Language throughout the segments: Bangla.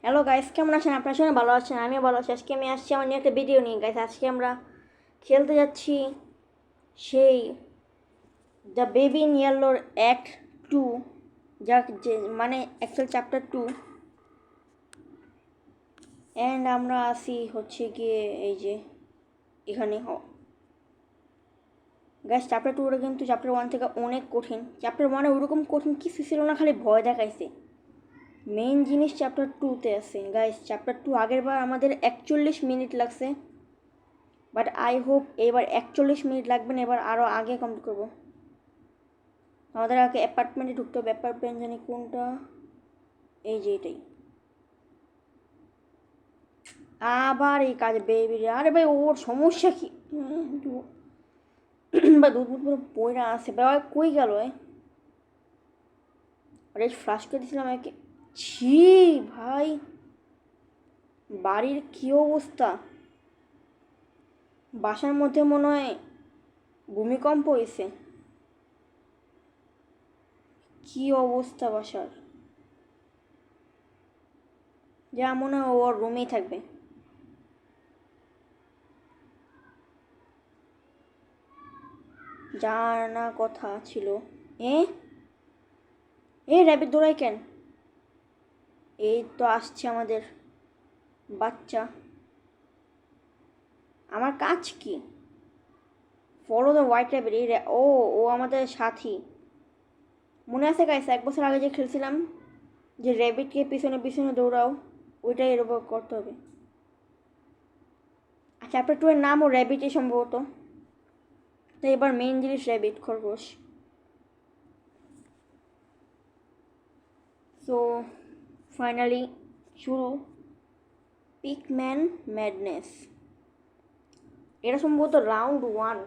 হ্যালো গাইস, কেমন আছেন? আপনার সঙ্গে ভালো আছেন? আমিও ভালো আছি। আজকে আমি আসছি আমার নিয়ে একটা ভিডিও নিয়ে। গাইস, আজকে আমরা খেলতে যাচ্ছি সেই দ্য বেবি ইন ইয়েলোর অ্যাক্ট 2, যা যে মানে অ্যাকচুয়াল চ্যাপ্টার 2। অ্যান্ড আমরা আসি হচ্ছে গিয়ে এই যে এখানে গাইস, চ্যাপ্টার 2টা কিন্তু চ্যাপ্টার 1 থেকে অনেক কঠিন। চ্যাপ্টার 1-এ ওরকম কঠিন কিছু ছিল না, খালি ভয় দেখাইছে। মেইন জিনিস চ্যাপ্টার 2-তে আছে। গাইস, চ্যাপ্টার 2 আগের বার আমাদের 41 মিনিট লাগছে, বাট আই হোপ এবার 41 মিনিট লাগবে না, এবার আরও আগে কমপ্লিট করবো। আমাদের আগে অ্যাপার্টমেন্টে ঢুকতে হবে। অ্যাপার্টমেন্ট জানি কোনটা, এই যে এটাই। আবার এই কাজে বেবি, আরে ভাই ওর সমস্যা কি? বা দুধ পুরো পয়রা আছে ভাই, কই গেল? আরে ফ্লাশ করে দিয়েছিলাম একে। ছি ভাই, বাড়ির কি অবস্থা! বাসার মধ্যে মনে হয় ভূমিকম্প হয়েছে। কি অবস্থা বাসার! যা মনে হয় ওর রুমেই থাকবে। জানা কথা ছিল। এ র্যাবিট দৌড়াই কেন? এই তো আসছে আমাদের বাচ্চা। আমার কাজ কি? Follow the white rabbit. ও ও আমাদের সাথী। মনে আছে গাইস, 1 বছর আগে যে খেলছিলাম, যে র্যাবিটকে পিছনে পিছনে দৌড়াও, ওইটাই এর উপর করতে হবে। আচ্ছা, চ্যাপ্টার 2 এর নামও র্যাবিটই সম্ভবত। তাই এবার মেইন জিনিস র্যাবিট, খরগোশ। সো ফাইনালি শুরু পিকম্যান ম্যাডনেস। এটা সম্ভবত রাউন্ড 1,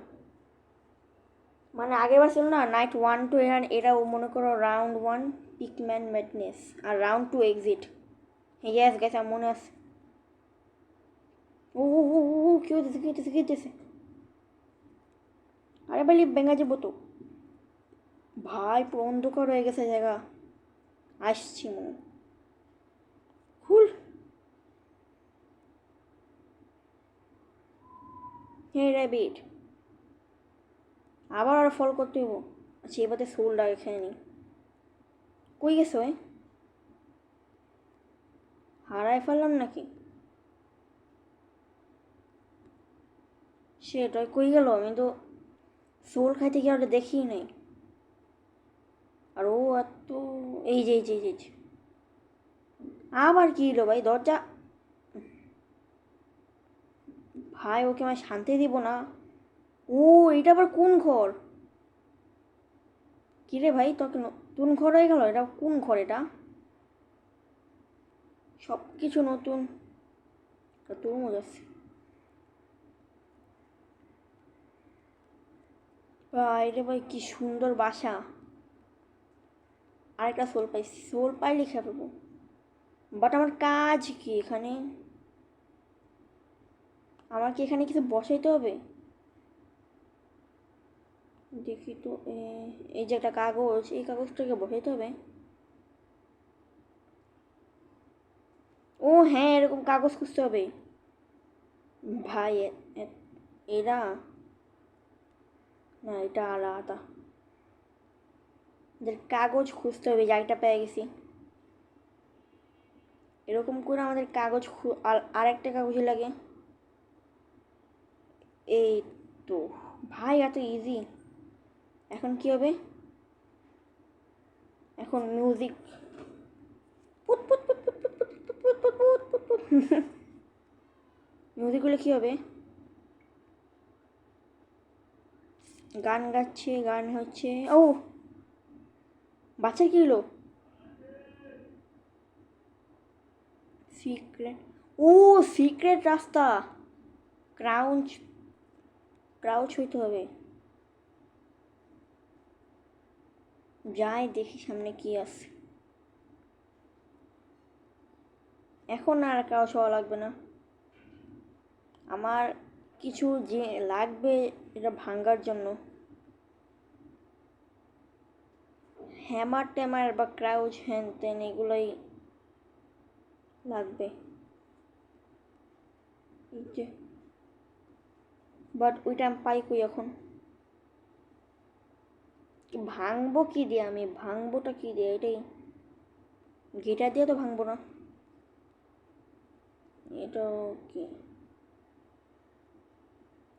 মানে আগেরবার ছিল না নাইট 1 টু, এটাও মনে করো রাউন্ড 1 পিকম্যান ম্যাডনেস, আর রাউন্ড 2 এক্সিট। ইয়েস গেছে, আমার মনে আছে। ও ও ও ও, কি হইতেছে কি হইতেছে কি হইতেছে? আরে ভাই, ভেঙে যাবো তো ভাই, পুরো অন্ধকার হয়ে গেছে জায়গা। আসছি মনে, খুল। হে র্যাবিট, আবার আর ফল করতে হইব। আচ্ছা, এবারে সোলটা এখানে নি। কই গেছো? হারায় ফেললাম নাকি? সেটাই, কই গেল? আমি তো সোল খাইতে গিয়ে ওটা দেখি নাই। আর ও এত, এই যে এই যে এই যে, আবার কি হলো ভাই? দরজা ভাই, ওকে আমি শান্তি দিব না। ও, এটা আবার কোন ঘর? কিরে ভাই, তোকে নতুন ঘর হয়ে গেল? এটা কোন ঘর এটা? সব কিছু নতুন। তরমুজ আছে ভাই রে ভাই, কি সুন্দর বাসা। আরেকটা সোল পাইছি, সোল পাইলে খেয়ে ফেলবো। বাট আমার কাজ কি এখানে? আমার কি এখানে কিছু বসাইতে হবে? দেখি তো, এই যে একটা কাগজ, এই কাগজটাকে বসাইতে হবে। ও হ্যাঁ, এরকম কাগজ খুঁজতে হবে ভাই। এরা, না এটা আলাদা। এদের কাগজ খুঁজতে হবে, জায়গাটা পেয়ে গেছি। এরকম করে আমাদের কাগজ আরেকটা কাগজে লাগে। এই তো ভাই, এত ইজি। এখন কি হবে? এখন মিউজিক। মিউজিকগুলো কি হবে? গান গাচ্ছে, গান হচ্ছে। ও, বাচ্চার কি হলো? সিক্রেট, ও সিক্রেট রাস্তা। ক্রাউচ, ক্রাউচ হইতে হবে। যাই দেখি সামনে কি আছে। এখন আর ক্রাউচ হওয়া লাগবে না। আমার কিছু যে লাগবে এটা ভাঙ্গার জন্য, হ্যামার ট্যামার বা ক্রাউচ হ্যান ত্যান এগুলোই লাগবে এই যে, বাট ওইটা আমি পাই কই এখন? ভাঙবো কি দিয়ে আমি? ভাঙবোটা কি দিয়ে? এটাই গিটার দিয়ে তো ভাঙবো না। এটা কি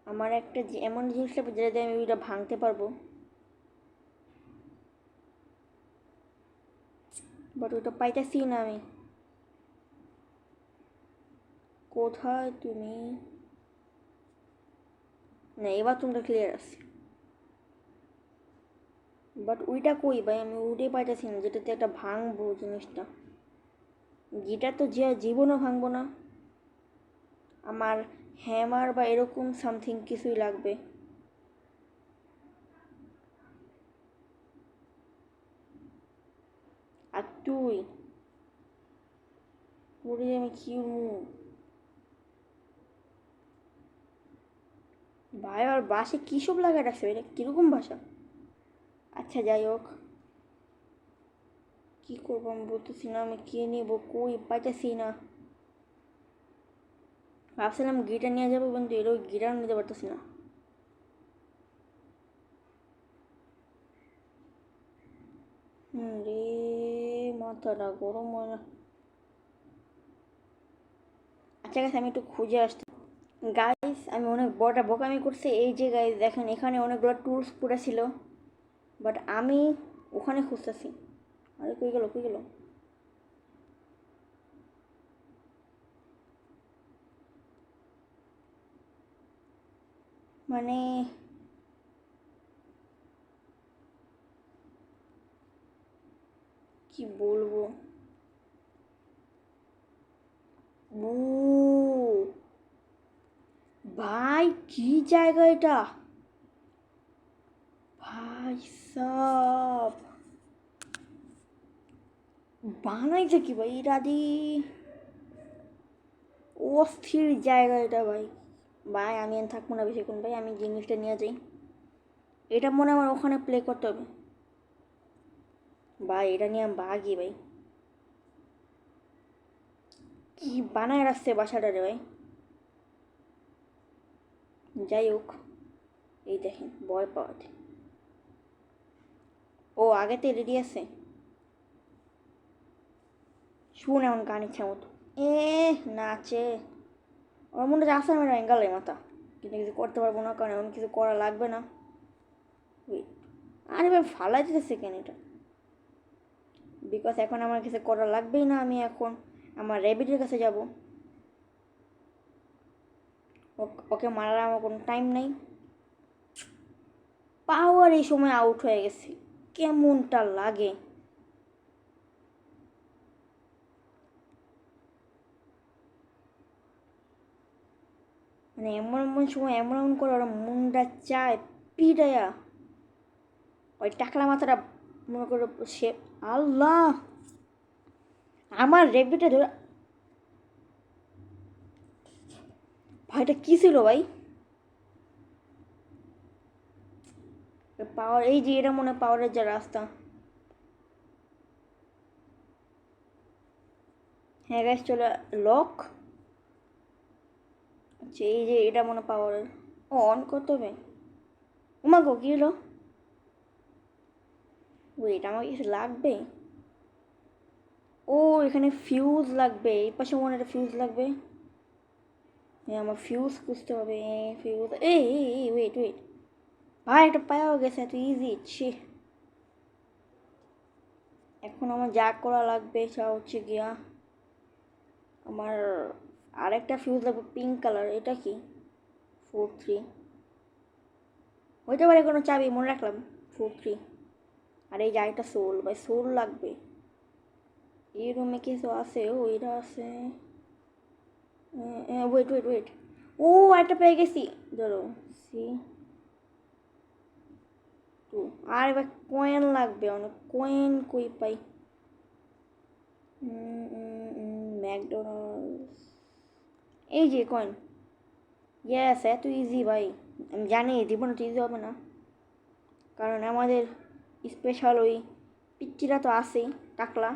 আমার একটা এমন জিনিস লাগবে যেটা দিয়ে আমি ওইটা ভাঙতে পারবো, বাট ওইটা পাইতেছি না আমি। কোথায় তুমি? না, এবার তোমরা ক্লিয়ার আছে, বাট ওইটা কই ভাই? আমি ওইটাই পাইতেছি না যেটাতে একটা ভাঙবো জিনিসটা। গিটার তো যে জীবনও ভাঙবো না, আমার হ্যামার বা এরকম সামথিং কিছুই লাগবে। আর তুই পরে আমি কি ভাই, আর বাসে কী সব লাগায় রাখছে? এটা কীরকম ভাষা? আচ্ছা যাই হোক, কী করবো আমি বলতেছি না, আমি কে নিবো, কই পাইতেছি না। ভাবছিলাম গিটার নিয়ে যাবো, কিন্তু এরও গিটার নিতে পারতেছি না। রে, মাথাটা গরম হয় না। আচ্ছা গাইস, আমি একটু খুঁজে আসছি। গাইস, আমি অনেক বড়টা বোকামি করছি। এই যে গাইস দেখেন, এখানে অনেকগুলো টুলস পড়ে ছিল, বাট আমি ওখানে খুঁজতেছি। আরে কই গেল, কই গেল? মানে কি বলবো? ও ভাই, কি জায়গা এটা? ভাই সাব, বানাইছে কি ভাই এটা দি? অস্থির জায়গা এটা ভাই। ভাই আমি আর থাকবো না বেশিক্ষণ ভাই, আমি জিনিসটা নিয়ে যাই। এটা মনে হয় আমার ওখানে প্লে করতে হবে। ভাই এটা নিয়ে আমি ভাগি ভাই। কি বানায় রাখছে বাসাটারে ভাই। যাই হোক, এই দেখেন ভয় পাওয়াতে। ও আগেতে রেডি আছে, শুন এমন গান ইচ্ছা মতো। এ নাচে, ওর মনে হচ্ছে আসলে মেয়েরা এঙ্গালে মাথা, কিন্তু কিছু করতে পারবো না, কারণ এমন কিছু করা লাগবে না। Wait, আরে ভাই ফালাই দিতেছে কেন এটা? বিকজ এখন আমার কিছু করা লাগবেই না, আমি এখন আমার র্যাবিটের কাছে যাব। ওকে মারার আমার কোনো টাইম নেই। পাওয়ার এই সময় আউট হয়ে গেছে, কেমনটা লাগে। মানে এমন এমন সময় এমন এমন করে ওরা মুন্ডা চায় পিটাইয়া, ওই টাকলা মাথাটা মনে করে সে। আল্লাহ, আমার রেবিটে ধরে। ভাইটা কী ছিল ভাই? পাওয়ার, এই যে এটা মনে হয় পাওয়ারের যা রাস্তা। হ্যাঁ গ্যাস চলে। লক। আচ্ছা এই যে এটা মনে হয় পাওয়ারের। ও অন করতে হবে। ওমা গো কী হলো? ওয়েট, আমার কিছু লাগবে। ও এখানে ফিউজ লাগবে, এই পাশে মনে একটা ফিউজ লাগবে। হ্যাঁ আমার ফিউজ খুঁজতে হবে। ফিউজ, এই ওয়েট ওয়েট, ভাই এটা পাওয়া গেছে এত ইজি ছি। এখন আমার যা করা লাগবে সেটা হচ্ছে গিয়া আমার আরেকটা ফিউজ লাগবে পিঙ্ক কালার। এটা কি? 4-3 হইতে পারে কোনো চাবি, মনে রাখলাম 4-3। আর এই যে আরেকটা সোল, ভাই সোল লাগবে। এই রুমে কিছু আছে? ওইটা আছে। ওয়েট ওয়েট ওয়েট, ও একটা পেয়ে গেছি। ধরো সি টু। আর এবার কয়েন লাগবে অনেক, কয়েন কই পাই? ম্যাকডোনাল্ডস, এই যে কয়েন। ইয়েস, এত ইজি ভাই। আমি জানি জীবনে তো ইজি হবে না, কারণ আমাদের স্পেশাল ওই পিচ্চিরা তো আছেই, টাকলা,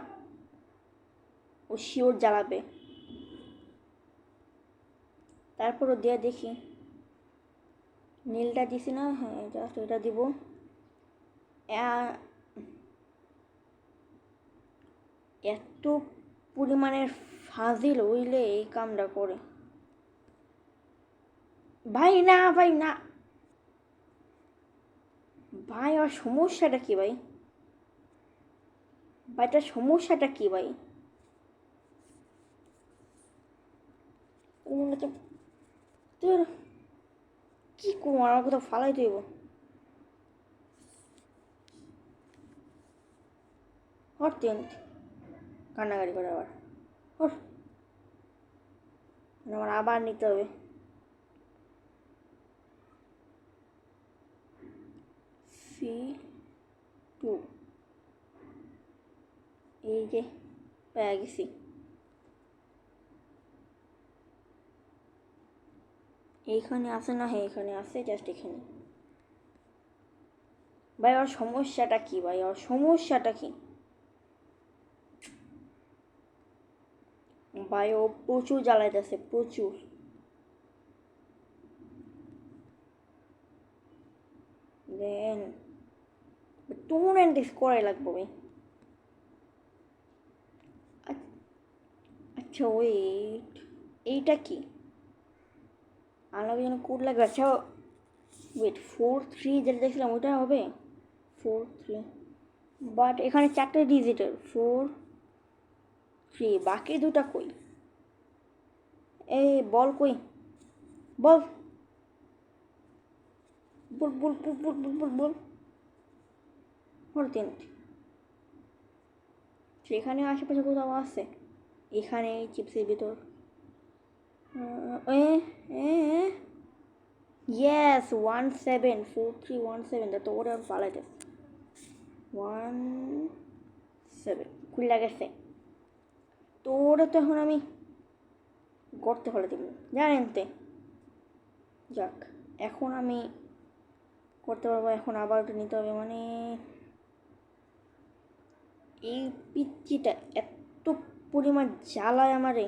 ও শিওর জ্বালাবে। তারপরও দিয়ে দেখি। নীলটা দিছি না, হ্যাঁ জাস্ট এটা দিব। এত পরিমাণের ফাজিল হইলে এই কামটা করে। ভাই না, ভাই না, ভাই আমার সমস্যাটা কি ভাই? ভাইটার সমস্যাটা কি ভাই? তোর কি করবো, আমার কোথাও ফালাই দেব? হরতেন কান্নাকাটি করে আবার। ওর আমার আবার নিতে হবে। C2 এই যে পেয়ে গেছি। এইখানে আছে না? হ্যাঁ এখানে আছে, জাস্ট এখানে। ভাই ওর সমস্যাটা কি ভাই? ওর সমস্যাটা কি ভাই? ও প্রচুর জ্বালাইতেছে, প্রচুর। দেন তোমার এন্টিস করাই লাগবে ভাই। আচ্ছা ওয়েট, এইটা কি আলাদা যেন কোড লাগবে? আচ্ছা ওয়েট, 4-3 যেটা দেখছিলাম ওটা হবে 4-3, বাট এখানে 4টে ডিজিটের 4-3, বাকি দুটা কই? এই বল কই? বল বল বল বল বল বল বল বল। তিন সেখানে আশেপাশে কোথাও আছে? এখানে চিপসের ভিতর। ইয়েস 174317, তো ওরা পালাইতে 17 খুলে গেছে। তো ওরা তো এখন আমি গড়তে ফেলে দিব জানেন তে। যাক এখন আমি করতে পারবো। এখন আবার ওটা নিতে হবে, মানে এই পিচ্চিটা এত পরিমাণ জ্বালায় আমারে।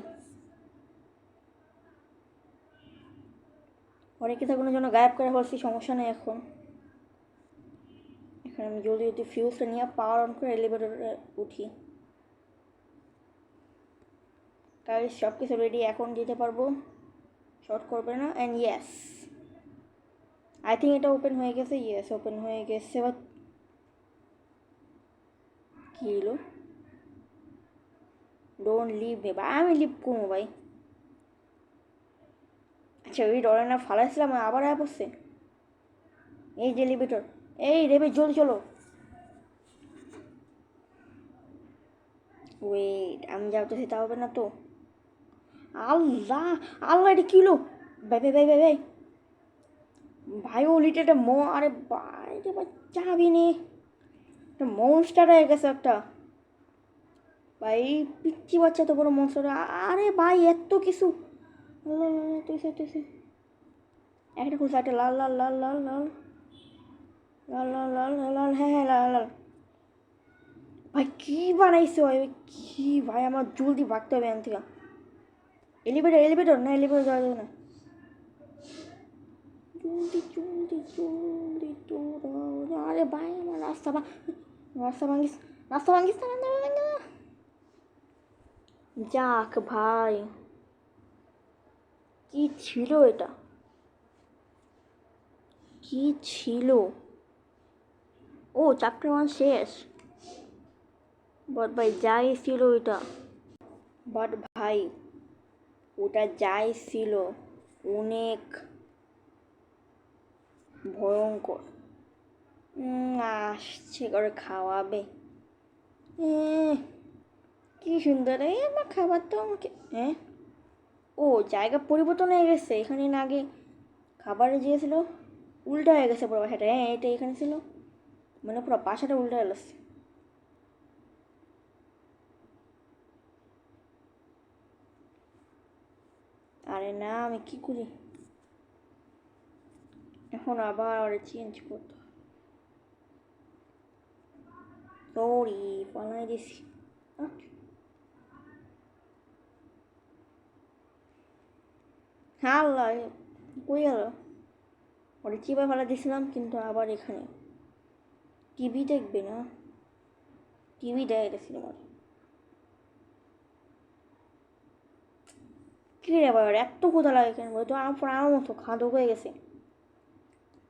অনেকে থাকুনের জন্য গায়েব করে ফেলছি, সমস্যা নেই। এখন এখন আমি জলদি জলদি ফিউজটা নিয়ে পাওয়ার অন করে এলিভেটরে উঠি। গাইস সব কিছু রেডি, এখন যেতে পারবো, শর্ট করবে না। অ্যান্ড ইয়েস আই থিঙ্ক এটা ওপেন হয়ে গেছে। ইয়েস ওপেন হয়ে গেছে। এবার কী হলো? ডোন্ট লিভ মি ভাই। আমি লিভ করবো ভাই? আচ্ছা ওই ডরে না ফালাইছিলাম, আবার আয়া পড়ছে। এই যে এলিভেটর, এই রেবে জলদি চলো। ওয়েট আমি যাওতেছি, তা হবে না তো। আল্লাহ আল্লাহ, এটা কিলো ভাই ভাই ভাই ভাই ভাই ভাই ও লিটার একটা আরে ভাই রে ভাই চাবি নে, একটা মনস্টার হয়ে গেছে একটা। ভাই পিচ্ছি বাচ্চা তো বড় মনস্টার। আরে ভাই এত কিছু। তুইছে তুইছে একটা খুলছে, একটা লাল লাল লাল লাল লাল লাল লাল লাল লাল লাল, হ্যাঁ হ্যাঁ লাল লাল। ভাই কি বানাইছে ভাই? কি ভাই আমার জলদি ভাগতে হবে এখান থেকে। এলিভেটর এলিভেটর না, এলিভেটর যাওয়া যাবে না। জলদি জলদি জলদি তোরা। আরে ভাই আমার রাস্তা রাস্তা ভাঙিস, রাস্তা ভাঙিস না। যাক ভাই, কি ছিল এটা? কি ছিল? ও চ্যাপ্টার 1 শেষ। বাট ভাই যাই ছিল ওইটা, বাট ভাই ওটা যাই ছিল অনেক ভয়ঙ্কর। আসছে করে খাওয়াবে। কি সুন্দর, এই আমার খাবার তো আমাকে। হ্যাঁ ও জায়গা পরিবর্তন হয়ে গেছে। এখানে না আগে খাবারে দিয়েছিল, উল্টা হয়ে গেছে পুরো বাসাটা। হ্যাঁ এটা এখানে ছিল, মানে পুরো বাসাটা উল্টা হয়ে গেছে। আরে না আমি কি করি এখন? আবার চেঞ্জ করতে হবে। সরি পালাই দিছি। হ্যাঁ আল্লাহ, কই গেল? ওটা চিপা ফেলা দিয়েছিলাম, কিন্তু আবার এখানে টিভি দেখবে না, টিভি দেয় এটা সিনেমার। কী রে বাবার এত ক্ষুধা লাগে কেন? তো আমার মতো খাদক হয়ে গেছে,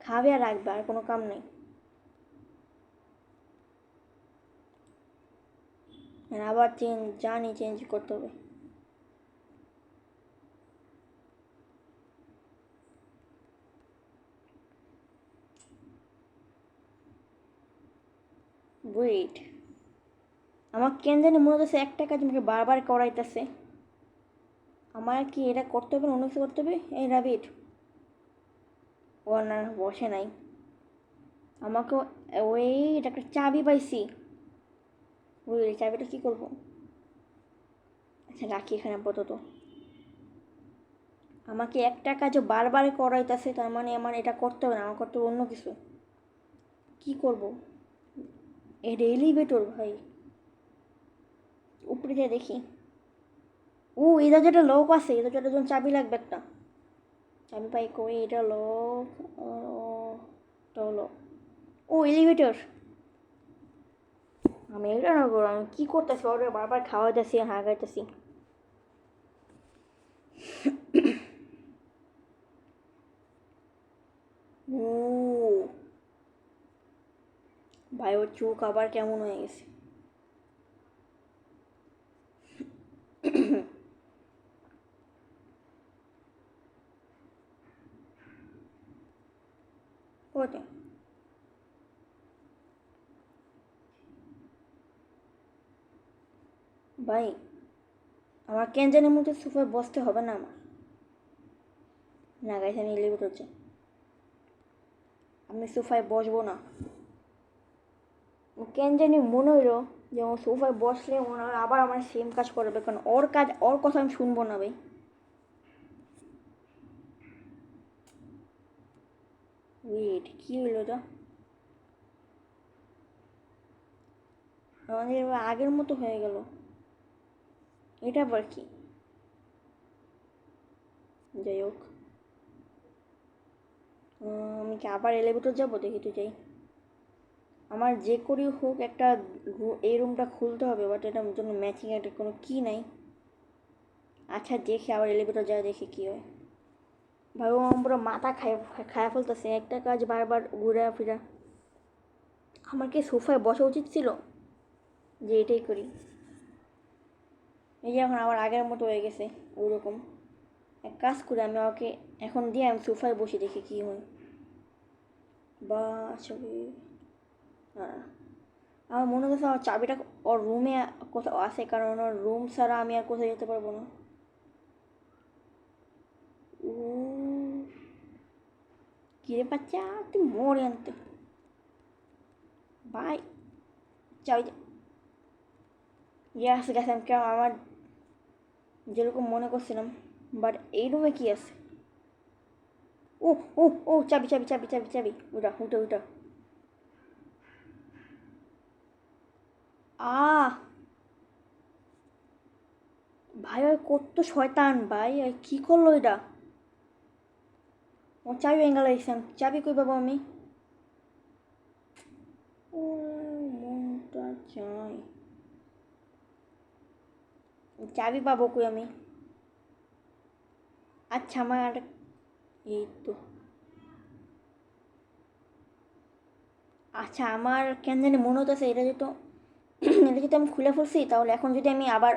খাবে আর রাখবে, আর কোনো কাম নেই। আর আবার চেঞ্জ করতে হবে। ওয়েট, আমার কেন জানি মনে হচ্ছে একটা কাজ আমাকে বারবার করাইতেছে। আমার কি এটা করতে হবে না অন্য কিছু করতে হবে? এই রাবিট, ও না বসে নাই। আমাকে ওই এটা একটা চাবি পাইছি। ওই চাবিটা কী করবো? আচ্ছা রাখি এখানে আপাতত। আমাকে একটা কাজও বারবার করাইতেছে, তার মানে আমার এটা করতে হবে না, আমার করতে হবে অন্য কিছু। কি করব? এটা এলিভেটর ভাই, উপরে যেয়ে দেখি। ও এই দরজাটা লক আছে, এই দরজাটার জন্য চাবি লাগবে একটা। চাবি পাই কই? এটা লক। এটা হলো, ও এলিভেটর। আমি এটা না করবো, আমি কী করতেছি? অর্ডার বারবার খাওয়াইতেছি, হাগাইতেছি। ও ভাই, ওর চোখ আবার কেমন হয়ে গেছে। ওটা ভাই, আমার কেন জানি মধ্যে সোফায় বসতে হবে না আমার। না গাইছে, আমি এলিভেটর চাই, আমি সোফায় বসবো না। কেন জানি মনে হইলো যে ও সোফায় বসলে মনে হয় আবার আমার সেম কাজ করবে, কারণ ওর কাজ, ওর কথা আমি শুনবো না ভাই। ওয়েট, কী হইলো এটা? আমাদের এবার আগের মতো হয়ে গেল, এটা আবার কি? যাই হোক, আমি কি আবার এলিভেটর যাবো? দেখি তো যাই। আমার যে করেই হোক একটা এই রুমটা খুলতে হবে, বাট এটার জন্য ম্যাচিং একটা কোনো কি নাই। আচ্ছা দেখি আবার এলিভেটর যায়, দেখি কী হয়। ভাই ও আমার পুরো মাথা খায়া ফেলতেছে, একটা কাজ বারবার ঘুরে ফিরা। আমার কি সোফায় বসা উচিত ছিল? যে এটাই করি। এই যে এখন আবার আগের মতো হয়ে গেছে ওইরকম। এক কাজ করে আমি ওকে এখন দিয়ে আমি সোফায় বসে দেখি কী হয়। বা ছবি, হ্যাঁ, আমার মনে হচ্ছে আমার চাবিটা ওর রুমে কোথাও আছে, কারণ ওর রুম ছাড়া আমি আর কোথাও যেতে পারবো না। ও কিরে বাচ্চা, তুই মরে আনতে ভাই, চাবি। ইয়াস গেছে, আমি কেমন আমার যেরকম মনে করছিলাম। বাট এই রুমে কি আছে? ও ও ও চাবি চাবি চাবি চাবি চাবি, উঠা উঠা উঠা। আহ ভাই, ওই কত শয়তান ভাই, ওই কী করলো এটা? ও চাবি ভেঙে লাগছে, চাবি কই পাবো আমি? ও মনটা চাই, চাবি পাবো কই আমি? আচ্ছা আমার, এই তো। আচ্ছা আমার কেন জানি মনে হতেছে এটা যেহেতু এটা যদি আমি খুলে ফেলছি, তাহলে এখন যদি আমি আবার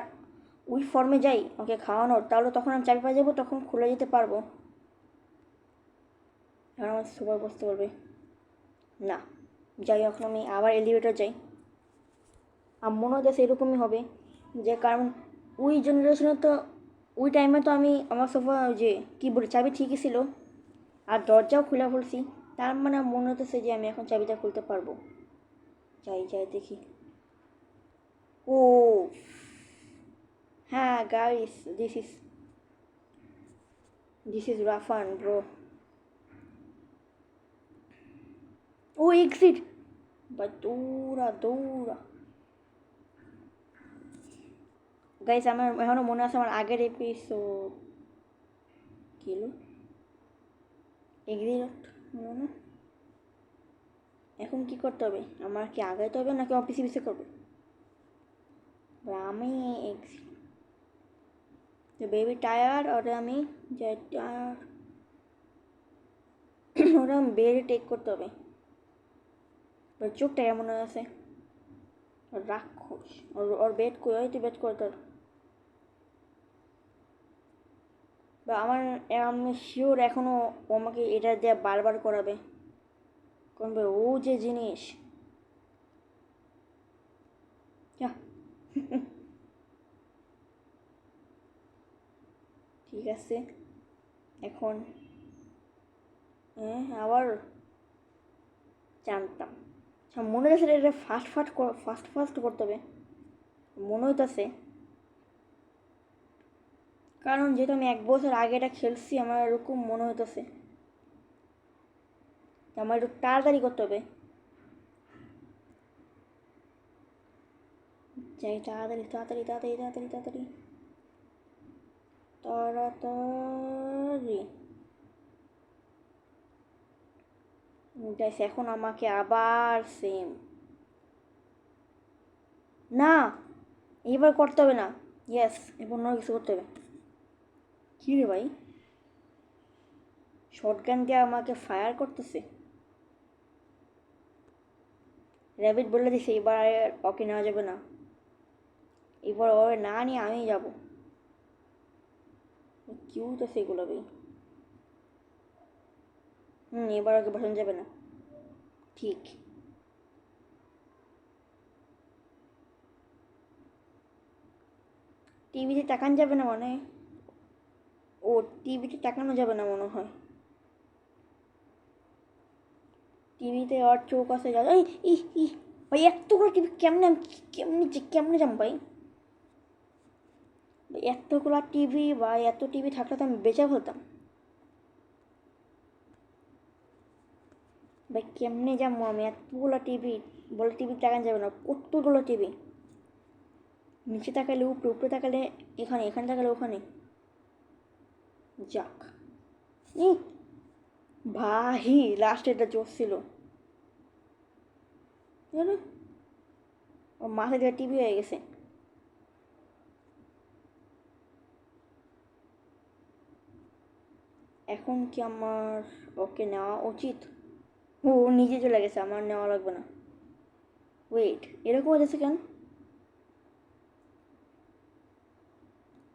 ওই ফর্মে যাই ওকে খাওয়ানোর, তাহলে তখন আমি চাবি পাই যাবো, তখন খুলে যেতে পারবো। এখন আমার সুপার বসতে পারবে না। যাই, এখন আমি আবার এলিভেটর যাই। আমার মনে হচ্ছে এরকমই হবে, যে কারণ ওই জেনারেশনে তো, ওই টাইমে তো আমি আমার সোফা যে কিবোর্ড চাবি ঠিকই ছিল, আর দরজাও খুলে ফেলছি। তার মানে মনে হতেছে যে আমি এখন চাবিটা খুলতে পারবো। যাই যাই দেখি। ও হ্যাঁ guys, this is Rafan bro. ও এক্সিট, বা দৌড়া দৌড়া। গাইস আমার এখনও মনে আছে আমার আগের এপিসোড, কিলো এগ্রিট না। এখন কি করতে হবে? আমার কি আগাইতে হবে নাকি অফিসে পিছে করবে? আমি বেবি টায়ার ওটা আমি টায়ার ওরা বেডে টেক করতে হবে। ওর চোখটা কেমন আছে? রাক্ষস। ওর বেড করে তুই বেড করে তোর বা আমার আমি শিওর এখনও আমাকে এটা দিয়ে বারবার করাবে করবে ও যে জিনিস। ঠিক আছে এখন হ্যাঁ আবার জানতাম মনে হচ্ছে এটা ফাস্ট ফাস্ট করতে হবে মনে হইতেছে, কারণ যেহেতু আমি 1 বছর আগে এটা খেলছি আমার এরকম মনে হইতেছে আমার একটু তাড়াতাড়ি করতে হবে। যাই তাড়াতাড়ি তাড়াতাড়ি তাড়াতাড়ি তাড়াতাড়ি তাড়াতাড়ি তাড়াতাড়ি গাইস এখন আমাকে আবার সেম না এবার করতে হবে না। ইয়েস এবার অন্য কিছু করতে হবে। কী রে ভাই শর্টগান দিয়ে আমাকে ফায়ার করতেছে। র্যাবিট বলে দিছে এবার ওকে নেওয়া যাবে না, এবার ওরে না নিয়ে আমি যাবো। কিউ তো সেগুলো ভাই এবার ওকে বসানো যাবে না। ঠিক টিভিতে তাকানো যাবে না মানে ও টিভিতে তাকানো যাবে না মনে হয়। টিভিতে ওর চোখ আছে যা ভাই এতগুলো টিভি কেমনে কেমনে যাম ভাই? এতগুলো টিভি বা এত টিভি থাকলে তো আমি বেঁচে ফেলতাম ভাই। কেমনে যাবো আমি এতগুলো টিভি? বলে টিভি তাকানো যাবে না, কতগুলো টিভি। নিচে তাকালে উপরে, উপরে তাকালে এখানে, এখানে তাকালে ওখানে। যাক ভাই লাস্ট এটা জোর ছিল জানো ও মাথা দিয়ে টিভি হয়ে গেছে। এখন কি আমার ওকে নেওয়া উচিত? ও নিজে চলে গেছে, আমার নেওয়া লাগবে না। ওয়েট এরকম হয়েছে কেন?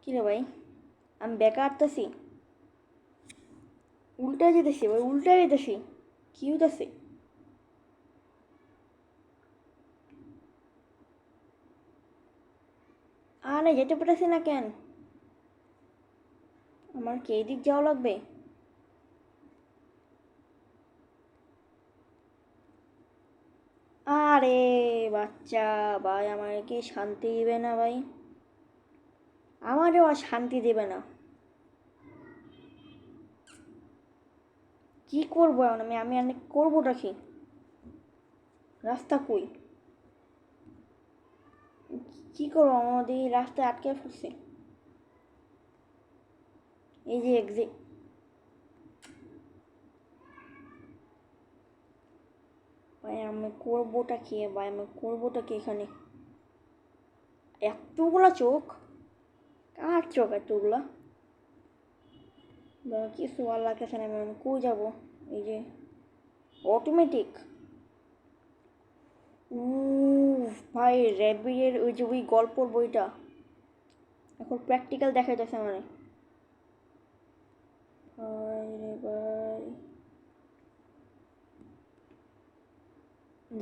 কী রে ভাই আমি বেকা আটতেছি, উল্টা যেতেছি ভাই উল্টা যেতেছি, কী হইতেছে? আরে যেতে পারতেছি না কেন? আমার কি এদিক যাওয়া লাগবে? আরে বাচ্চা ভাই আমার কি শান্তি দিবে না ভাই? আমারও আর শান্তি দেবে না। কি করবো এখন আমি? আমি অনেক করবোটা কি? রাস্তা কই? কি করবো আমাদের রাস্তায় আটকে পড়ছে। এই যে এক্সিট ভাই আমি করবোটা কি ভাই? আমি করবোটা কি এখানে? এতগুলা চোখ, কার চোখ এতগুলা? কিছু ভালো লাগতেছে না, আমি কই যাবো? এই যে অটোমেটিক উ ভাই র্যাবিটের ওই যে ওই গল্পর বইটা এখন প্র্যাকটিক্যাল দেখাইতেছে মানে ভাই রে ভাই।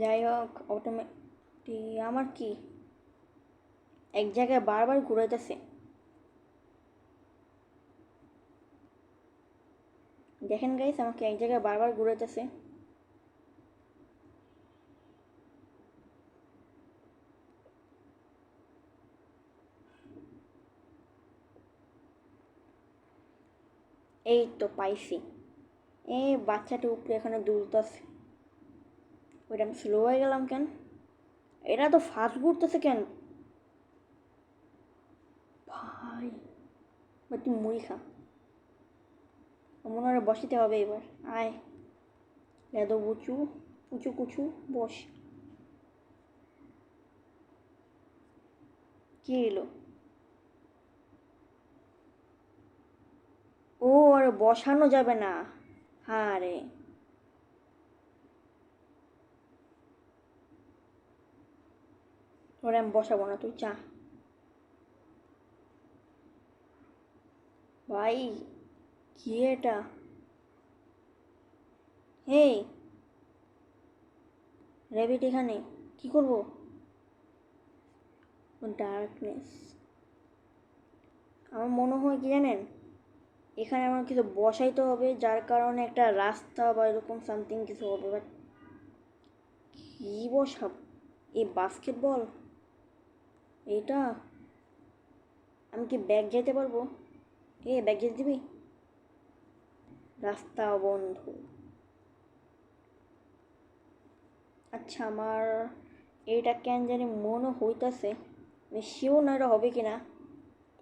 যাই হোক অটোমেটিক আমার কি এক জায়গায় বারবার ঘুরাইতেছে। দেখেন গাইস আমাকে এক জায়গায় বারবার ঘুরাইতেছে। এই তো পাইছি। এই বাচ্চাটা উপরে এখানে দুলতেছে, ওইটা আমি স্লো হয়ে গেলাম কেন? এটা তো ফাস্ট ঘুরতেছে কেন ভাই? তুই মুড়ি খা। মনে হয় বসাতে হবে এবার। আয় এত উঁচু উঁচু কুচু বস। কি এলো? ও আরে বসানো যাবে না। হ্যাঁ রে, ওরে আমি বসাবো না, তুই চা। ভাই কি এটা? হেই র্যাবিট এখানে কি করব? ডার্কনেস। আমার মনে হয় কি জানেন, এখানে আমার কিছু বসাইতে হবে, যার কারণে একটা রাস্তা বা এরকম সামথিং কিছু হবে। বাট কি বসাব? এই বাস্কেটবল? এইটা? আমি কি ব্যাগ যেতে পারবো? এ ব্যাগ যেতে দিবি? রাস্তা বন্ধ। আচ্ছা আমার এইটা কেন জানি মনে হইতাছে, আমি শিওর না এটা হবে কিনা,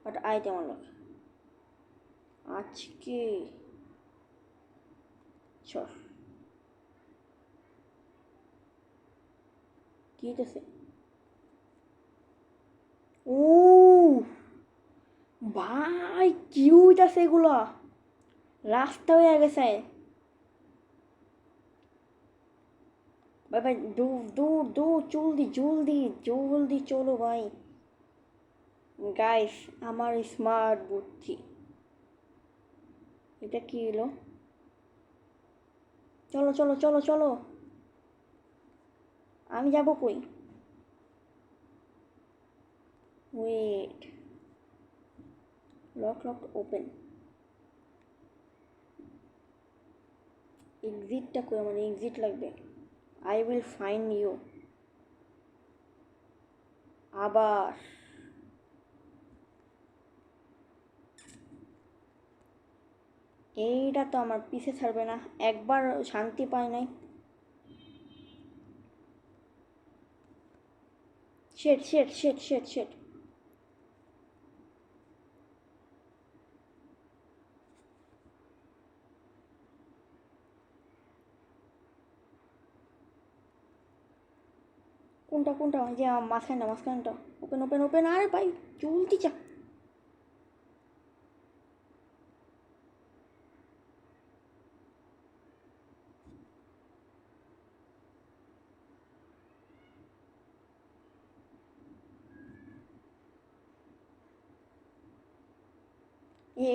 বাট আইতে আমার লাগে আজকে। চল কি হইতেছে? ও ভাই কি হইতাছে এগুলা? রাস্তা হয়ে গেছে ভাই। ভাই দৌড় দৌড় দৌড়, জলদি জলদি জলদি চলো ভাই। গাইস আমার স্মার্ট বুদ্ধি। এটা কি এলো? চলো চলো চলো চলো। আমি যাব কই? Wait, lock lock open. এক্সিটটা কই? আমার এক্সিট লাগবে। I will find you. আবার এইটা তো আমার পিছে ছাড়বে না, একবার শান্তি পাই নাই। শেট শেট শেট শেট শেট। কোনটা কোনটা? যে মাঝখানটা মাঝখানটা। ওপেন ওপেন ওপেন, আরে ভাই জলদি যা।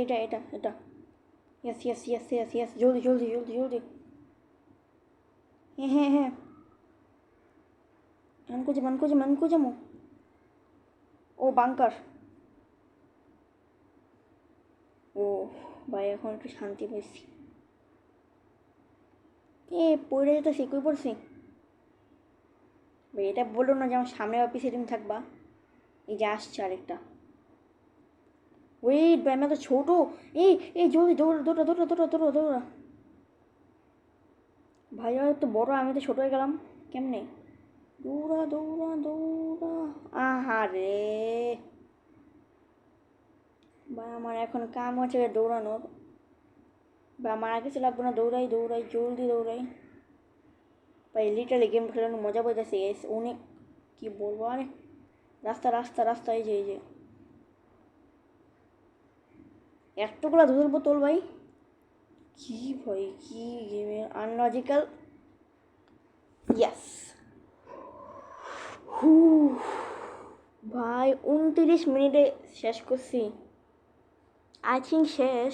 এটা এটা এটা। Yes yes yes yes yes, জলদি জলদি জলদি জলদি। হ্যাঁ হ্যাঁ হ্যাঁ। মান কো যাবো। ও বাংকার। ও ভাই এখন একটু শান্তি পাইছি। এ পড়ে যেতেছি, কই পড়ছি? ভাই এটা বললো না যে আমার সামনে বা পিছিয়ে তুমি থাকবা। এই যে আসছে আরেকটা। ওয়েট ভাই আমি তো ছোটো। এই এই জলদি দৌড়া দৌড়া দৌড়া দৌড়া দৌড়া দৌড়া। ভাই আর তো বড়, আমি তো ছোটো হয়ে গেলাম কেমনে? দৌড়া দৌড়া দৌড়া। আহা রে ভাই, আমার এখন কাম হচ্ছে দৌড়ানোর। বা আমার আগে কিছু লাগবে না, দৌড়াই দৌড়াই জলদি দৌড়াই। ভাই লিটারালি গেম খেলানোর মজা পাইতেছি অনেক। কি বলবো আরে। রাস্তা রাস্তা রাস্তা, এই যে এই যে। এতগুলা ধুর বোতল ভাই। কি ভাই কি গেমের আনলজিক্যাল। ইয়াস। হু ভাই 29 মিনিটে শেষ করছি। আই থিঙ্ক শেষ,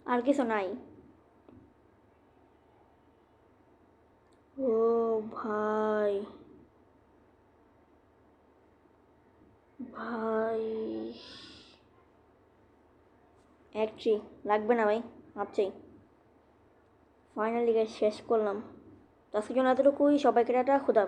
আর কিছু নাই। ও ভাই ভাই একট্রি লাগবে না ভাই, ভাবছি। ফাইনালি গাইস শেষ করলাম। তো আজকের জন্য এতটুকুই, সবাইকে টাটা, খুদা।